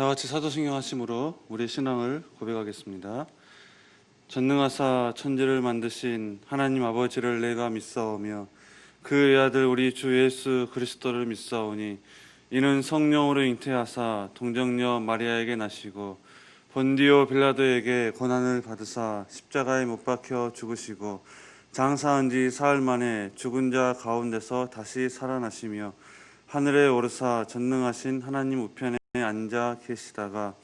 다 같이 사도신경 하심으로 우리 신앙을 고백하겠습니다. 전능하사 천지를 만드신 하나님 아버지를 내가 믿사오며 그의 아들 우리 주 예수 그리스도를 믿사오니 이는 성령으로 잉태하사 동정녀 마리아에게 나시고 본디오 빌라도에게 고난을 받으사 십자가에 못 박혀 죽으시고 장사한 지 사흘 만에 죽은 자 가운데서 다시 살아나시며 하늘에 오르사 전능하신 하나님 우편에 앉아 계시다가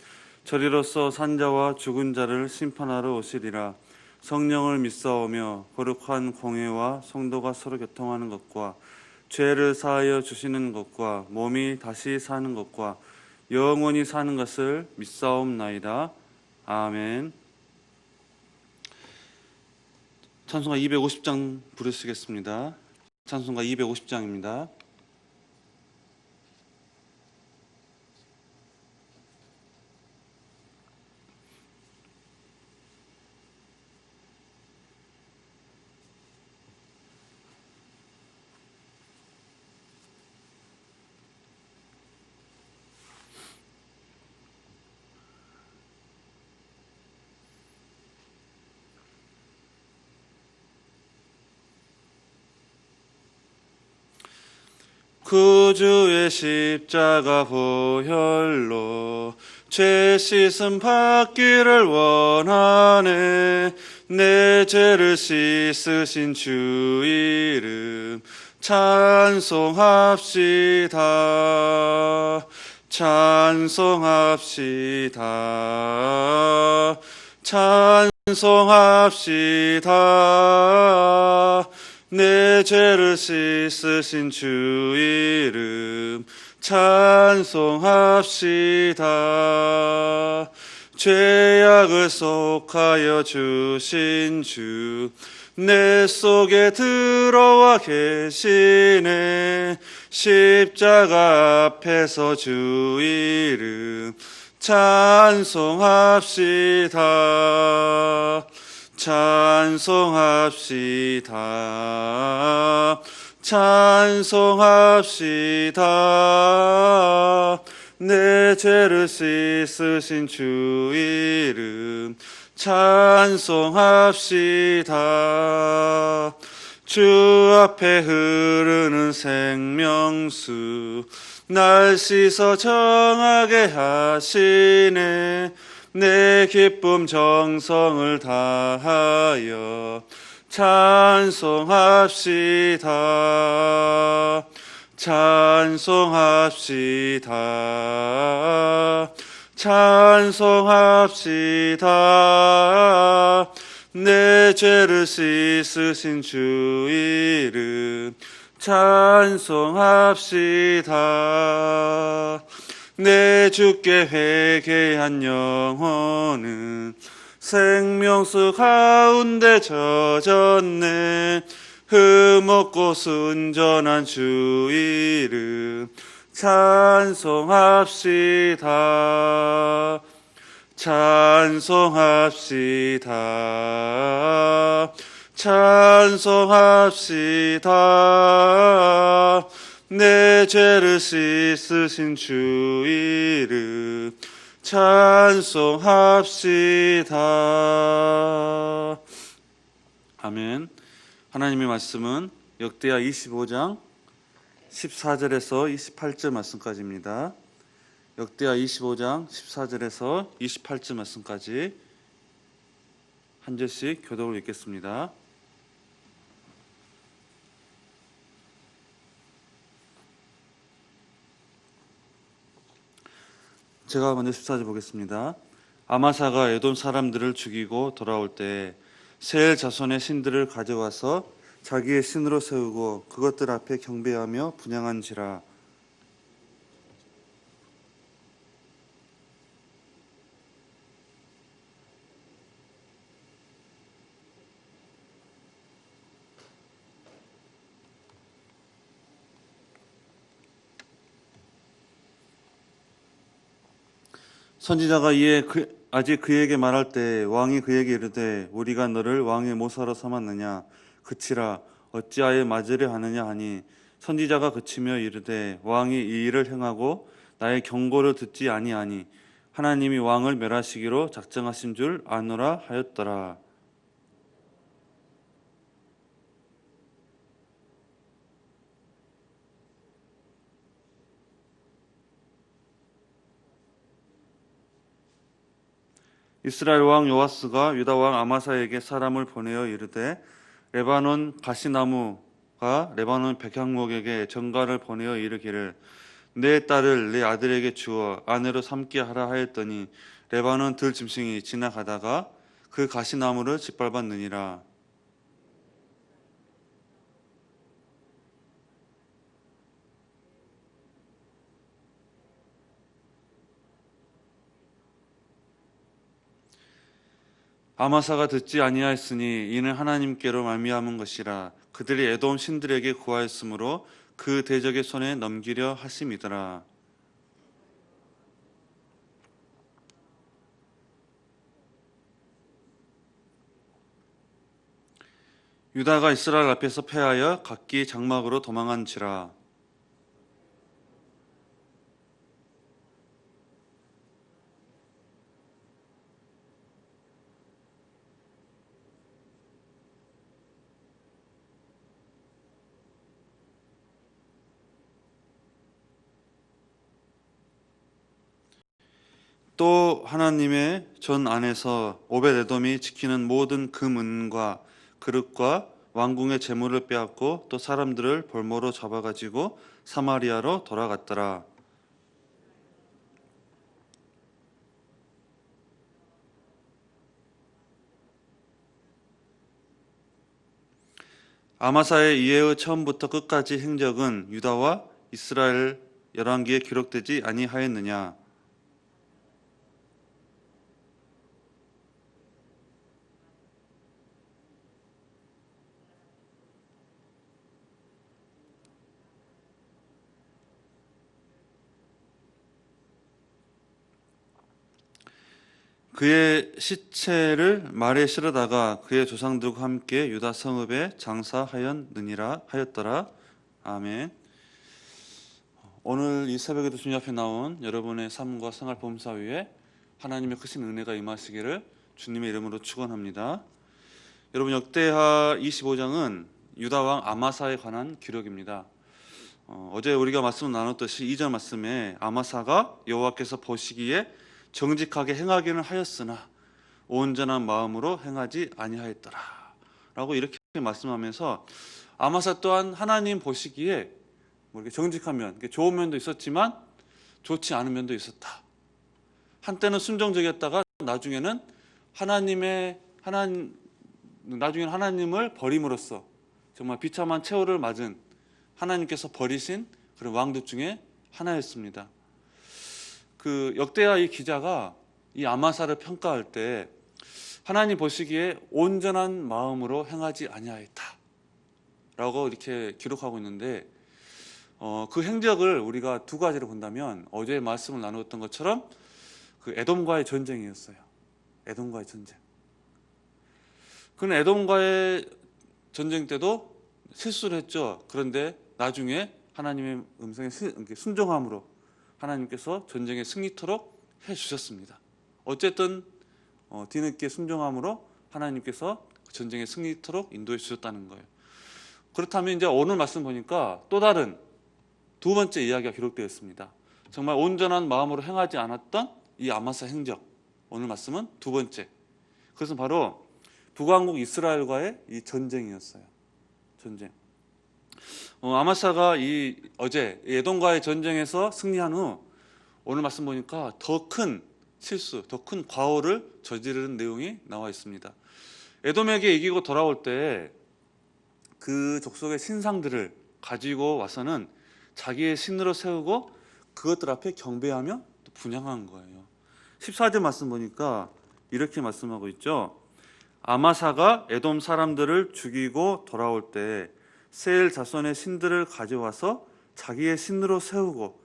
저리로서 산자와 죽은 자를 심판하러 오시리라. 성령을 믿사오며 거룩한 공회와 성도가 서로 교통하는 것과 죄를 사하여 주시는 것과 몸이 다시 사는 것과 영원히 사는 것을 믿사옵나이다. 아멘. 찬송가 250장 부르시겠습니다. 찬송가 250장입니다. 구주의 십자가 보혈로 죄 씻음 받기를 원하네. 내 죄를 씻으신 주 이름 찬송합시다. 찬송합시다. 찬송합시다. 내 죄를 씻으신 주 이름 찬송합시다. 죄악을 속하여 주신 주 내 속에 들어와 계시네. 십자가 앞에서 주 이름 찬송합시다. 찬송합시다. 찬송합시다. 내 죄를 씻으신 주 이름 찬송합시다. 주 앞에 흐르는 생명수 날 씻어 정하게 하시네. 내 기쁨 정성을 다하여 찬송합시다. 찬송합시다. 찬송합시다. 내 죄를 씻으신 주 이름 찬송합시다. 내 주께 회개한 영혼은 생명수 가운데 젖었네. 흠없고 순전한 주 이름 찬송합시다. 찬송합시다. 찬송합시다. 내 죄를 씻으신 주 이름 찬송합시다. 아멘. 하나님의 말씀은 역대하 25장 14절에서 28절 말씀까지입니다. 역대하 25장 14절에서 28절 말씀까지 한 절씩 교독을 읽겠습니다. 제가 먼저 14절 보겠습니다. 아마사가 에돔 사람들을 죽이고 돌아올 때 세엘 자손의 신들을 가져와서 자기의 신으로 세우고 그것들 앞에 경배하며 분향한지라. 선지자가 이에 아직 그에게 말할 때 왕이 그에게 이르되 우리가 너를 왕의 모사로 삼았느냐 그치라 어찌하여 맞으려 하느냐 하니 선지자가 그치며 이르되 왕이 이 일을 행하고 나의 경고를 듣지 아니하니 하나님이 왕을 멸하시기로 작정하신 줄 아노라 하였더라. 이스라엘 왕 요아스가 유다 왕 아마사에게 사람을 보내어 이르되 레바논 가시나무가 레바논 백향목에게 전가를 보내어 이르기를 내 딸을 내 아들에게 주어 아내로 삼게 하라 하였더니 레바논 들짐승이 지나가다가 그 가시나무를 짓밟았느니라. 아마사가 듣지 아니하였으니 이는 하나님께로 말미암은 것이라. 그들이 에돔 신들에게 구하였으므로 그 대적의 손에 넘기려 하심이더라. 유다가 이스라엘 앞에서 패하여 각기 장막으로 도망한지라. 또 하나님의 전 안에서 오벳에돔이 지키는 모든 금은과 그릇과 왕궁의 재물을 빼앗고 또 사람들을 볼모로 잡아가지고 사마리아로 돌아갔더라. 아마사의 이해의 처음부터 끝까지 행적은 유다와 이스라엘 열왕기에 기록되지 아니하였느냐. 그의 시체를 말에 실어다가 그의 조상들과 함께 유다 성읍에 장사하였느니라 하였더라. 아멘. 오늘 이 새벽에도 주님 앞에 나온 여러분의 삶과 생활 범사 위에 하나님의 크신 은혜가 임하시기를 주님의 이름으로 축원합니다. 여러분, 역대하 25장은 유다 왕 아마사에 관한 기록입니다. 어제 우리가 말씀을 나눴듯이 이전 말씀에 아마사가 여호와께서 보시기에 정직하게 행하기는 하였으나 온전한 마음으로 행하지 아니하였더라 라고 이렇게 말씀하면서 아마사 또한 하나님 보시기에 뭐 이렇게 정직한 면, 좋은 면도 있었지만 좋지 않은 면도 있었다. 한때는 순종적이었다가 나중에는 하나님을 버림으로써 정말 비참한 최후를 맞은 하나님께서 버리신 그런 왕들 중에 하나였습니다. 그 역대하 이 기자가 이 아마사를 평가할 때 하나님 보시기에 온전한 마음으로 행하지 아니하였다 라고 이렇게 기록하고 있는데 그 행적을 우리가 두 가지로 본다면 어제 말씀을 나누었던 것처럼 그 에돔과의 전쟁이었어요. 에돔과의 전쟁. 그는 에돔과의 전쟁 때도 실수를 했죠. 그런데 나중에 하나님의 음성에 순종함으로 하나님께서 전쟁에 승리토록 해주셨습니다. 어쨌든 뒤늦게 순종함으로 하나님께서 전쟁에 승리토록 인도해 주셨다는 거예요. 그렇다면 이제 오늘 말씀 보니까 또 다른 두 번째 이야기가 기록되어 있습니다. 정말 온전한 마음으로 행하지 않았던 이 아마사 행적. 오늘 말씀은 두 번째. 그것은 바로 북왕국 이스라엘과의 이 전쟁이었어요. 전쟁. 아마사가 어제 에돔과의 전쟁에서 승리한 후 오늘 말씀 보니까 더 큰 실수, 더 큰 과오를 저지르는 내용이 나와 있습니다. 에돔에게 이기고 돌아올 때 그 족속의 신상들을 가지고 와서는 자기의 신으로 세우고 그것들 앞에 경배하며 또 분향한 거예요. 14절 말씀 보니까 이렇게 말씀하고 있죠. 아마사가 에돔 사람들을 죽이고 돌아올 때 세일 자손의 신들을 가져와서 자기의 신으로 세우고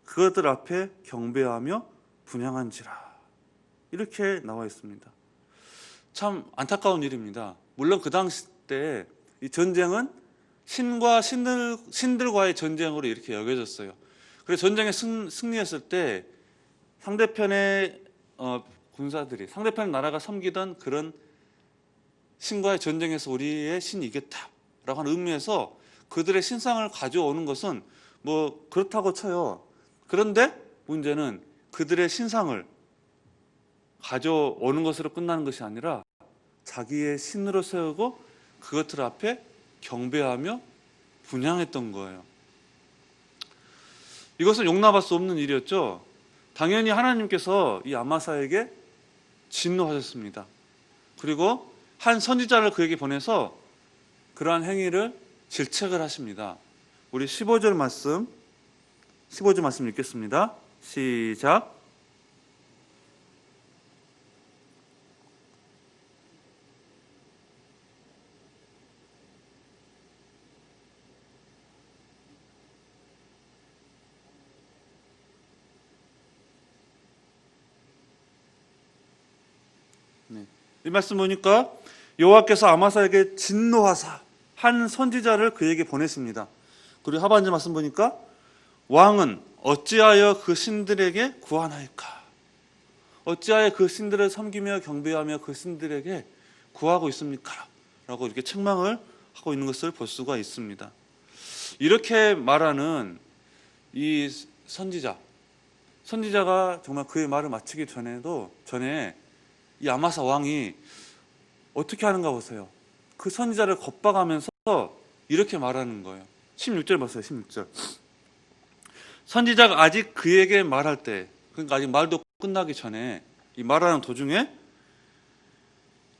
그것들 앞에 경배하며 분향한지라. 이렇게 나와 있습니다. 참 안타까운 일입니다. 물론 그 당시 때 이 전쟁은 신과 신들과의 전쟁으로 이렇게 여겨졌어요. 그래서 전쟁에 승리했을 때 상대편의 군사들이 상대편 나라가 섬기던 그런 신과의 전쟁에서 우리의 신이 이겼다라고 하는 의미에서 그들의 신상을 가져오는 것은 뭐 그렇다고 쳐요. 그런데 문제는 그들의 신상을 가져오는 것으로 끝나는 것이 아니라 자기의 신으로 세우고 그것들 앞에 경배하며 분향했던 거예요. 이것은 용납할 수 없는 일이었죠. 당연히 하나님께서 이 아마사에게 진노하셨습니다. 그리고 한 선지자를 그에게 보내서 그러한 행위를 질책을 하십니다. 우리 15절 말씀 읽겠습니다. 시작. 이 말씀 보니까 여호와께서 아마사에게 진노하사 한 선지자를 그에게 보냈습니다. 그리고 하반절 말씀 보니까 왕은 어찌하여 그 신들에게 구하나이까? 어찌하여 그 신들을 섬기며 경배하며 그 신들에게 구하고 있습니까? 라고 이렇게 책망을 하고 있는 것을 볼 수가 있습니다. 이렇게 말하는 이 선지자가 정말 그의 말을 마치기 전에 이 아마사 왕이 어떻게 하는가 보세요. 그 선지자를 겁박하면서 이렇게 말하는 거예요. 16절 보세요. 16절. 선지자가 아직 그에게 말할 때, 그러니까 아직 말도 끝나기 전에 이 말하는 도중에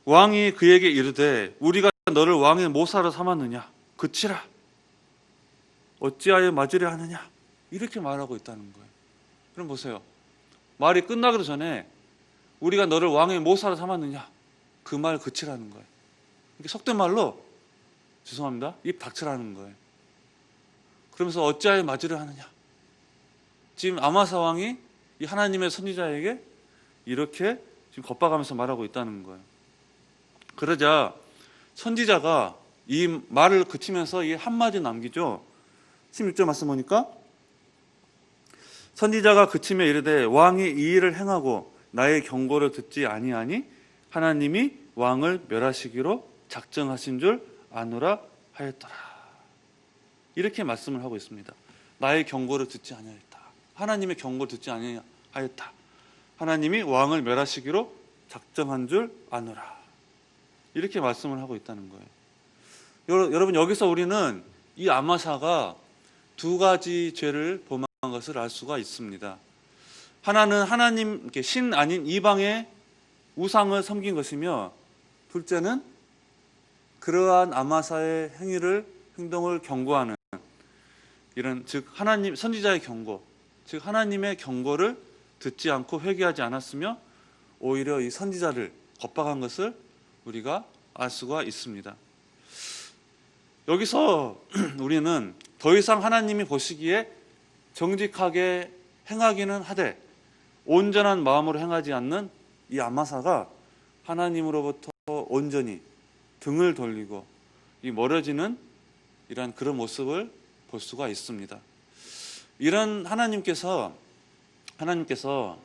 왕이 그에게 이르되 우리가 너를 왕의 모사로 삼았느냐? 그치라. 어찌하여 맞으려 하느냐? 이렇게 말하고 있다는 거예요. 그럼 보세요. 말이 끝나기도 전에 우리가 너를 왕의 모사로 삼았느냐? 그 말 그치라는 거예요. 이렇게 속된 말로 죄송합니다. 입 닥치라는 거예요. 그러면서 어찌하여 맞으려 하느냐? 지금 아마사 왕이 이 하나님의 선지자에게 이렇게 지금 겁박하면서 말하고 있다는 거예요. 그러자 선지자가 이 말을 그치면서 이 한마디 남기죠. 16절 말씀 보니까 선지자가 그치며 이르되 왕이 이 일을 행하고 나의 경고를 듣지 아니하니 하나님이 왕을 멸하시기로 작정하신 줄 아노라 하였더라. 이렇게 말씀을 하고 있습니다. 나의 경고를 듣지 아니하였다. 하나님의 경고를 듣지 아니하였다. 하나님이 왕을 멸하시기로 작정한 줄 아노라. 이렇게 말씀을 하고 있다는 거예요. 여러분, 여기서 우리는 이 아마사가 두 가지 죄를 범한 것을 알 수가 있습니다. 하나는 하나님 신 아닌 이방의 우상을 섬긴 것이며, 둘째는 그러한 아마사의 행동을 경고하는 이런 즉 하나님 선지자의 경고, 즉 하나님의 경고를 듣지 않고 회개하지 않았으며 오히려 이 선지자를 겁박한 것을 우리가 알 수가 있습니다. 여기서 우리는 더 이상 하나님이 보시기에 정직하게 행하기는 하되 온전한 마음으로 행하지 않는 이 아마사가 하나님으로부터 온전히 등을 돌리고 이 멀어지는 이런 그런 모습을 볼 수가 있습니다. 이런 하나님께서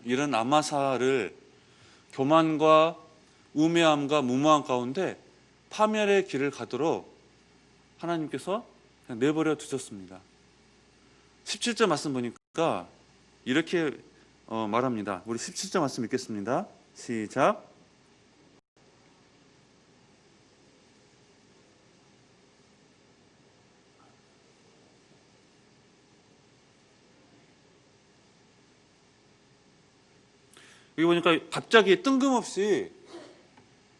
이런 아마사를 교만과 우매함과 무모함 가운데 파멸의 길을 가도록 하나님께서 그냥 내버려 두셨습니다. 17절 말씀 보니까 이렇게 말합니다. 우리 17절 말씀 읽겠습니다. 시작. 여기 보니까 갑자기 뜬금없이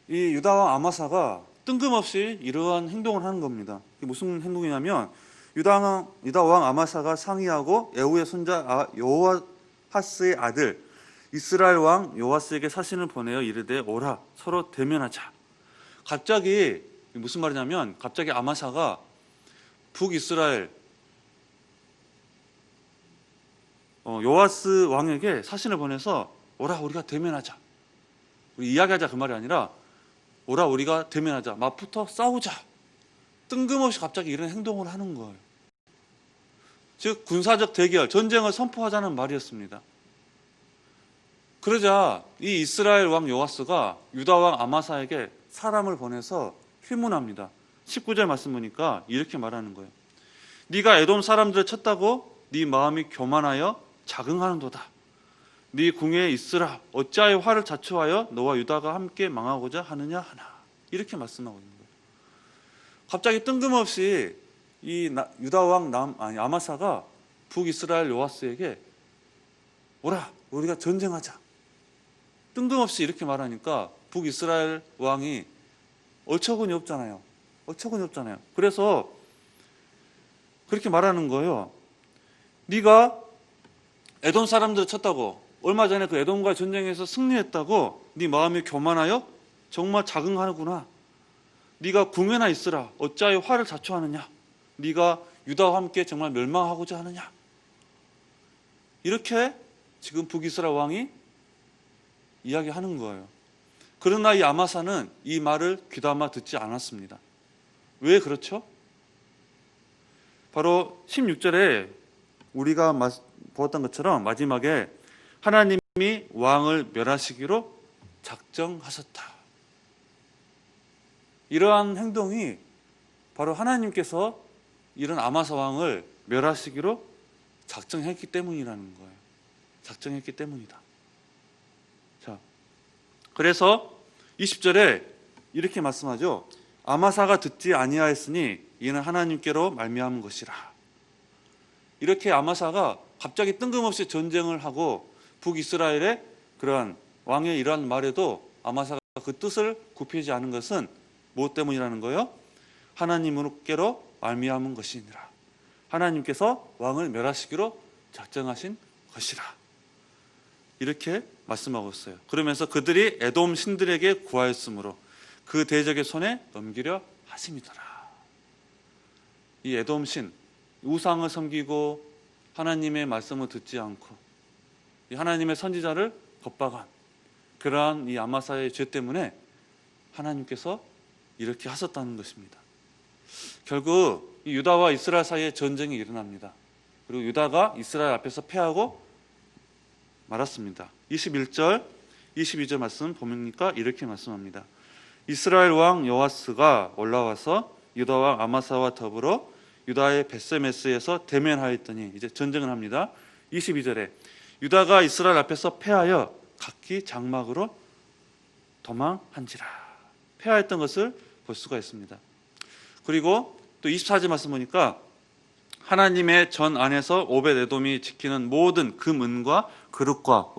이 유다왕 아마사가 뜬금없이 이러한 행동을 하는 겁니다. 이게 무슨 행동이냐면 유다왕 아마사가 상의하고 에후의 손자 요아하스의 아들 이스라엘 왕 요아스에게 사신을 보내어 이르되 오라 서로 대면하자. 갑자기 무슨 말이냐면 갑자기 아마사가 북이스라엘 요아스 왕에게 사신을 보내서 오라 우리가 대면하자. 우리 이야기하자 그 말이 아니라 오라 우리가 대면하자. 맞붙어 싸우자. 뜬금없이 갑자기 이런 행동을 하는 거예요. 즉 군사적 대결, 전쟁을 선포하자는 말이었습니다. 그러자 이 이스라엘 왕 요아스가 유다 왕 아마사에게 사람을 보내서 휴문합니다. 19절 말씀 보니까 이렇게 말하는 거예요. 네가 에돔 사람들을 쳤다고 네 마음이 교만하여 자긍하는도다. 네 궁에 있으라. 어찌하여 화를 자초하여 너와 유다가 함께 망하고자 하느냐 하나. 이렇게 말씀하고 있는 거예요. 갑자기 뜬금없이 이 유다 왕 아마사가 북이스라엘 요아스에게 오라, 우리가 전쟁하자. 뜬금없이 이렇게 말하니까 북이스라엘 왕이 어처구니 없잖아요. 어처구니 없잖아요. 그래서 그렇게 말하는 거예요. 네가 에돔 사람들을 쳤다고, 얼마 전에 그 에돔과 전쟁에서 승리했다고 네 마음이 교만하여 정말 자긍하는구나. 네가 궁에나 있으라. 어찌하여 화를 자초하느냐. 네가 유다와 함께 정말 멸망하고자 하느냐. 이렇게 지금 북이스라엘 왕이 이야기하는 거예요. 그러나 이 아마사는 이 말을 귀담아 듣지 않았습니다. 왜 그렇죠? 바로 16절에 우리가 보았던 것처럼 마지막에 하나님이 왕을 멸하시기로 작정하셨다. 이러한 행동이 바로 하나님께서 이런 아마사 왕을 멸하시기로 작정했기 때문이라는 거예요. 작정했기 때문이다. 자, 그래서 20절에 이렇게 말씀하죠. 아마사가 듣지 아니하였으니 이는 하나님께로 말미암은 것이라. 이렇게 아마사가 갑자기 뜬금없이 전쟁을 하고 북이스라엘의 그러한 왕의 이러한 말에도 아마사가 그 뜻을 굽히지 않은 것은 무엇 때문이라는 거예요? 하나님께로 말미암은 것이니라. 하나님께서 왕을 멸하시기로 작정하신 것이라. 이렇게 말씀하고 있어요. 그러면서 그들이 에돔 신들에게 구하였으므로 그 대적의 손에 넘기려 하심이더라. 이 에돔 신, 우상을 섬기고 하나님의 말씀을 듣지 않고 이 하나님의 선지자를 겁박한 그러한 이 아마사의 죄 때문에 하나님께서 이렇게 하셨다는 것입니다. 결국 이 유다와 이스라엘 사이에 전쟁이 일어납니다. 그리고 유다가 이스라엘 앞에서 패하고 말았습니다. 21절, 22절 말씀 보니까 이렇게 말씀합니다. 이스라엘 왕 여호아스가 올라와서 유다 왕 아마사와 더불어 유다의 벳세메스에서 대면하였더니 이제 전쟁을 합니다. 22절에 유다가 이스라엘 앞에서 패하여 각기 장막으로 도망한지라. 패하였던 것을 볼 수가 있습니다. 그리고 또 24절 말씀 보니까 하나님의 전 안에서 오벳에돔이 지키는 모든 금은과 그릇과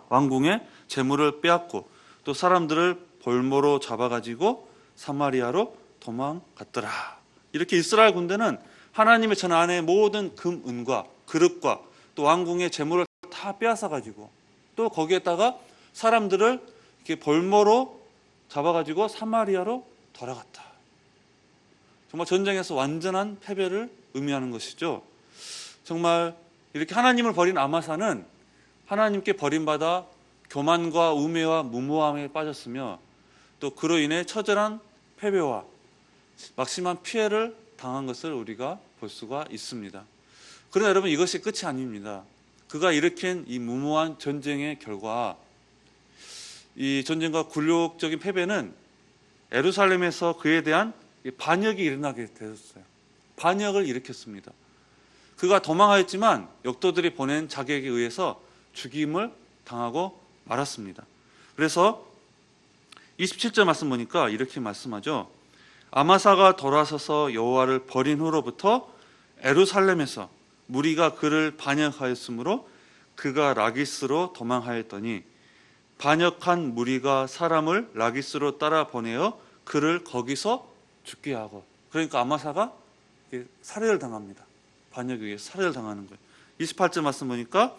왕궁의 재물을 빼앗고 또 사람들을 볼모로 잡아가지고 사마리아로 도망갔더라. 이렇게 이스라엘 군대는 하나님의 전 안에 모든 금은과 그릇과 또 왕궁의 재물을 다 빼앗아가지고 또 거기에다가 사람들을 이렇게 볼모로 잡아가지고 사마리아로 돌아갔다. 정말 전쟁에서 완전한 패배를 의미하는 것이죠. 정말 이렇게 하나님을 버린 아마사는 하나님께 버림받아 교만과 우매와 무모함에 빠졌으며 또 그로 인해 처절한 패배와 막심한 피해를 당한 것을 우리가 볼 수가 있습니다. 그러나 여러분 이것이 끝이 아닙니다. 그가 일으킨 이 무모한 전쟁의 결과 이 전쟁과 굴욕적인 패배는 예루살렘에서 그에 대한 반역이 일어나게 되었어요. 반역을 일으켰습니다. 그가 도망하였지만 역도들이 보낸 자객에 의해서 죽임을 당하고 말았습니다. 그래서 27절 말씀 보니까 이렇게 말씀하죠. 아마사가 돌아서서 여호와를 버린 후로부터 예루살렘에서 무리가 그를 반역하였으므로 그가 라기스로 도망하였더니 반역한 무리가 사람을 라기스로 따라 보내어 그를 거기서 죽게 하고, 그러니까 아마사가 살해를 당합니다. 반역에 의해 살해를 당하는 거예요. 28절 말씀 보니까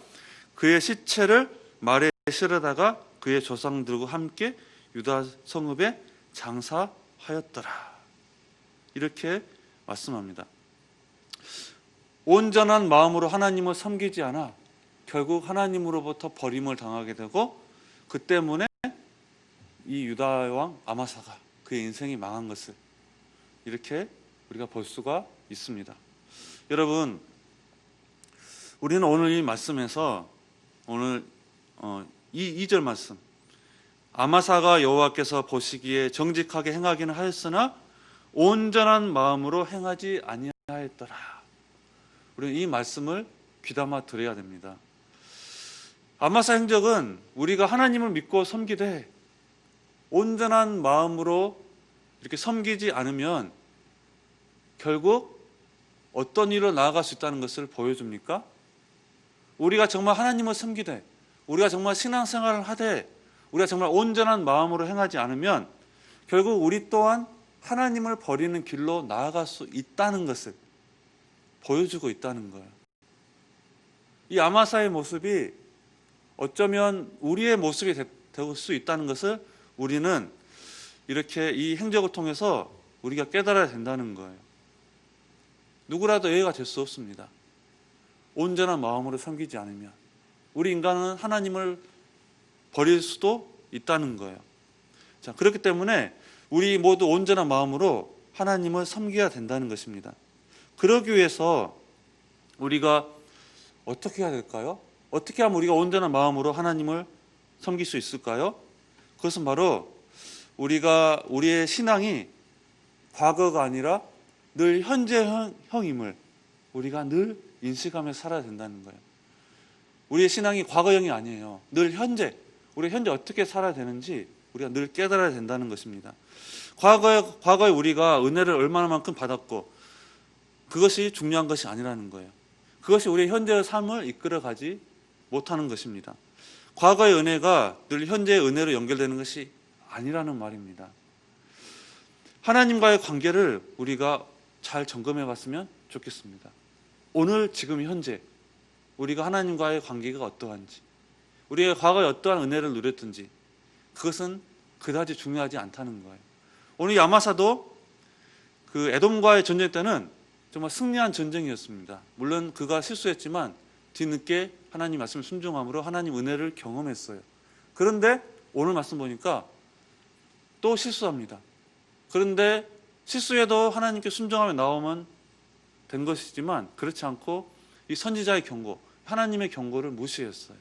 그의 시체를 말에 실어다가 그의 조상들과 함께 유다 성읍에 장사하였더라. 이렇게 말씀합니다. 온전한 마음으로 하나님을 섬기지 않아 결국 하나님으로부터 버림을 당하게 되고 그 때문에 이 유다 왕 아마사가 그의 인생이 망한 것을 이렇게 우리가 볼 수가 있습니다. 여러분, 우리는 오늘 이 말씀에서 오늘 이 2절 말씀, 아마사가 여호와께서 보시기에 정직하게 행하기는 하였으나 온전한 마음으로 행하지 아니하였더라. 우리는 이 말씀을 귀담아 들어야 됩니다. 아마사 행적은 우리가 하나님을 믿고 섬기되 온전한 마음으로 이렇게 섬기지 않으면 결국 어떤 일로 나아갈 수 있다는 것을 보여줍니까? 우리가 정말 하나님을 섬기되, 우리가 정말 신앙생활을 하되, 우리가 정말 온전한 마음으로 행하지 않으면 결국 우리 또한 하나님을 버리는 길로 나아갈 수 있다는 것을 보여주고 있다는 거예요. 이 아마사의 모습이 어쩌면 우리의 모습이 될 수 있다는 것을 우리는 이렇게 이 행적을 통해서 우리가 깨달아야 된다는 거예요. 누구라도 예외가 될 수 없습니다. 온전한 마음으로 섬기지 않으면 우리 인간은 하나님을 버릴 수도 있다는 거예요. 자, 그렇기 때문에 우리 모두 온전한 마음으로 하나님을 섬겨야 된다는 것입니다. 그러기 위해서 우리가 어떻게 해야 될까요? 어떻게 하면 우리가 온전한 마음으로 하나님을 섬길 수 있을까요? 그것은 바로 우리의 신앙이 과거가 아니라 늘 현재형임을 우리가 늘 인식하며 살아야 된다는 거예요. 우리의 신앙이 과거형이 아니에요. 늘 현재, 우리 현재 어떻게 살아야 되는지 우리가 늘 깨달아야 된다는 것입니다. 과거에 우리가 은혜를 얼마나만큼 받았고 그것이 중요한 것이 아니라는 거예요. 그것이 우리의 현재의 삶을 이끌어가지 못하는 것입니다. 과거의 은혜가 늘 현재의 은혜로 연결되는 것이 아니라는 말입니다. 하나님과의 관계를 우리가 잘 점검해 봤으면 좋겠습니다. 오늘 지금 현재 우리가 하나님과의 관계가 어떠한지, 우리가 과거에 어떠한 은혜를 누렸든지 그것은 그다지 중요하지 않다는 거예요. 오늘 야마사도 그 에돔과의 전쟁 때는 정말 승리한 전쟁이었습니다. 물론 그가 실수했지만 뒤늦게 하나님 말씀을 순종함으로 하나님 은혜를 경험했어요. 그런데 오늘 말씀 보니까 또 실수합니다. 그런데 실수해도 하나님께 순종하며 나오면 된 것이지만 그렇지 않고 이 선지자의 경고, 하나님의 경고를 무시했어요.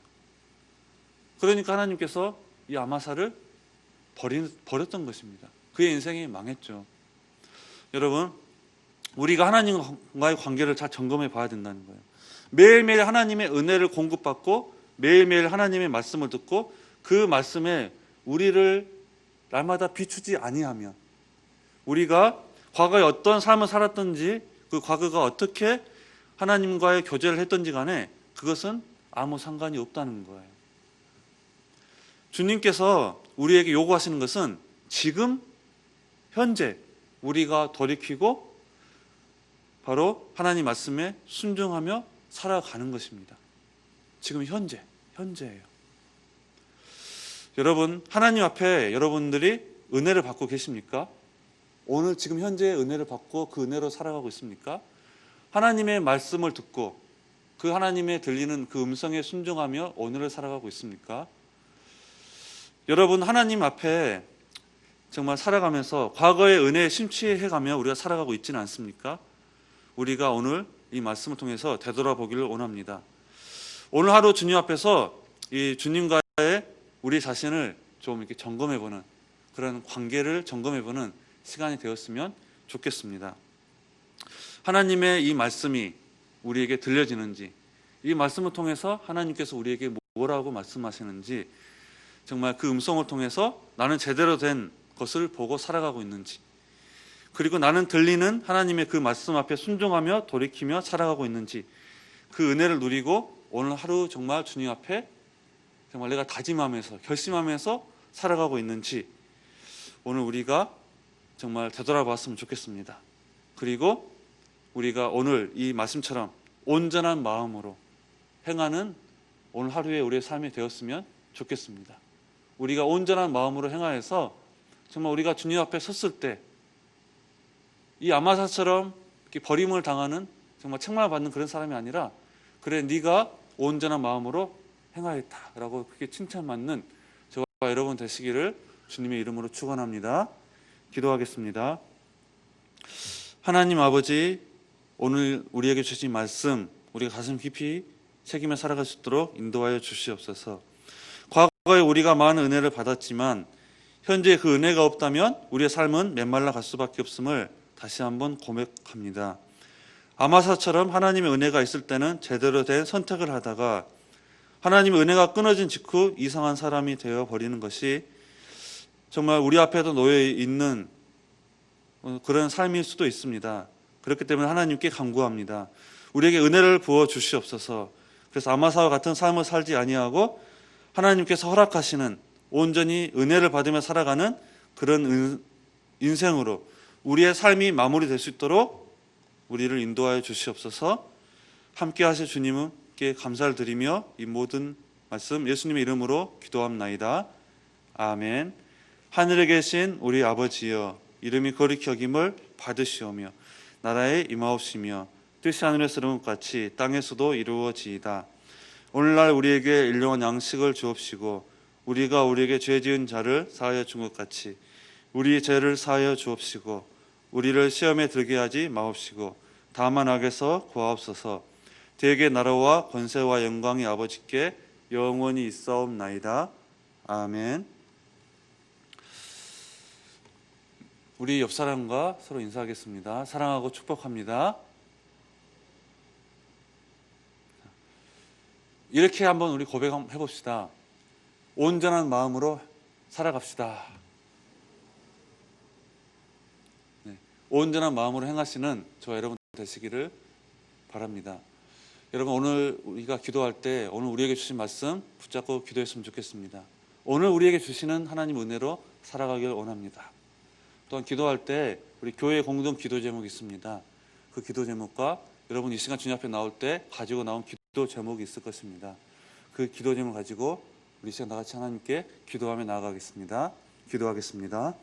그러니까 하나님께서 이 아마사를 버렸던 것입니다. 그의 인생이 망했죠. 여러분, 우리가 하나님과의 관계를 잘 점검해 봐야 된다는 거예요. 매일매일 하나님의 은혜를 공급받고 매일매일 하나님의 말씀을 듣고 그 말씀에 우리를 날마다 비추지 아니하면, 우리가 과거에 어떤 삶을 살았던지 그 과거가 어떻게 하나님과의 교제를 했던지 간에 그것은 아무 상관이 없다는 거예요. 주님께서 우리에게 요구하시는 것은 지금 현재 우리가 돌이키고 바로 하나님 말씀에 순종하며 살아가는 것입니다. 지금 현재예요. 여러분, 하나님 앞에 여러분들이 은혜를 받고 계십니까? 오늘 지금 현재 은혜를 받고 그 은혜로 살아가고 있습니까? 하나님의 말씀을 듣고 그 하나님의 들리는 그 음성에 순종하며 오늘을 살아가고 있습니까? 여러분, 하나님 앞에 정말 살아가면서 과거의 은혜에 심취해가며 우리가 살아가고 있지는 않습니까? 우리가 오늘 이 말씀을 통해서 되돌아보기를 원합니다. 오늘 하루 주님 앞에서 이 주님과의 우리 자신을 좀 이렇게 점검해보는 그런 관계를 점검해보는 시간이 되었으면 좋겠습니다. 하나님의 이 말씀이 우리에게 들려지는지, 이 말씀을 통해서 하나님께서 우리에게 뭐라고 말씀하시는지, 정말 그 음성을 통해서 나는 제대로 된 것을 보고 살아가고 있는지, 그리고 나는 들리는 하나님의 그 말씀 앞에 순종하며 돌이키며 살아가고 있는지, 그 은혜를 누리고 오늘 하루 정말 주님 앞에 정말 내가 다짐하면서 결심하면서 살아가고 있는지 오늘 우리가 정말 되돌아봤으면 좋겠습니다. 그리고 우리가 오늘 이 말씀처럼 온전한 마음으로 행하는 오늘 하루의 우리의 삶이 되었으면 좋겠습니다. 우리가 온전한 마음으로 행하여서 정말 우리가 주님 앞에 섰을 때 이 아마사처럼 버림을 당하는 정말 책망을 받는 그런 사람이 아니라, 그래 네가 온전한 마음으로 행하였다라고 그렇게 칭찬받는 저와 여러분 되시기를 주님의 이름으로 축원합니다. 기도하겠습니다. 하나님 아버지, 오늘 우리에게 주신 말씀 우리가 가슴 깊이 새기며 살아갈 수 있도록 인도하여 주시옵소서. 과거에 우리가 많은 은혜를 받았지만 현재 그 은혜가 없다면 우리의 삶은 메말라 갈 수밖에 없음을 다시 한번 고백합니다. 아마사처럼 하나님의 은혜가 있을 때는 제대로 된 선택을 하다가 하나님의 은혜가 끊어진 직후 이상한 사람이 되어 버리는 것이 정말 우리 앞에도 놓여 있는 그런 삶일 수도 있습니다. 그렇기 때문에 하나님께 간구합니다. 우리에게 은혜를 부어 주시옵소서. 그래서 아마사와 같은 삶을 살지 아니하고 하나님께서 허락하시는 온전히 은혜를 받으며 살아가는 그런 인생으로 우리의 삶이 마무리될 수 있도록 우리를 인도하여 주시옵소서. 함께 하실 주님께 감사를 드리며 이 모든 말씀 예수님의 이름으로 기도합나이다. 아멘. 하늘에 계신 우리 아버지여, 이름이 거룩히 여김을 받으시오며 나라에 임하옵시며 뜻이 하늘에서 이룬 것 같이 땅에서도 이루어지이다. 오늘날 우리에게 일용할 양식을 주옵시고 우리가 우리에게 죄 지은 자를 사하여 준 것 같이 우리 죄를 사하여 주옵시고 우리를 시험에 들게 하지 마옵시고 다만 악에서 구하옵소서. 대개 나라와 권세와 영광이 아버지께 영원히 있사옵나이다. 아멘. 우리 옆 사람과 서로 인사하겠습니다. 사랑하고 축복합니다. 이렇게 한번 우리 고백 한번 해봅시다. 온전한 마음으로 살아갑시다. 네, 온전한 마음으로 행하시는 저와 여러분 되시기를 바랍니다. 여러분, 오늘 우리가 기도할 때 오늘 우리에게 주신 말씀 붙잡고 기도했으면 좋겠습니다. 오늘 우리에게 주시는 하나님 은혜로 살아가길 원합니다. 또한 기도할 때 우리 교회 공동 기도 제목이 있습니다. 그 기도 제목과 여러분 이 시간 주님 앞에 나올 때 가지고 나온 기도 제목이 있을 것입니다. 그 기도 제목을 가지고 우리 시간 다 같이 하나님께 기도하며 나아가겠습니다. 기도하겠습니다.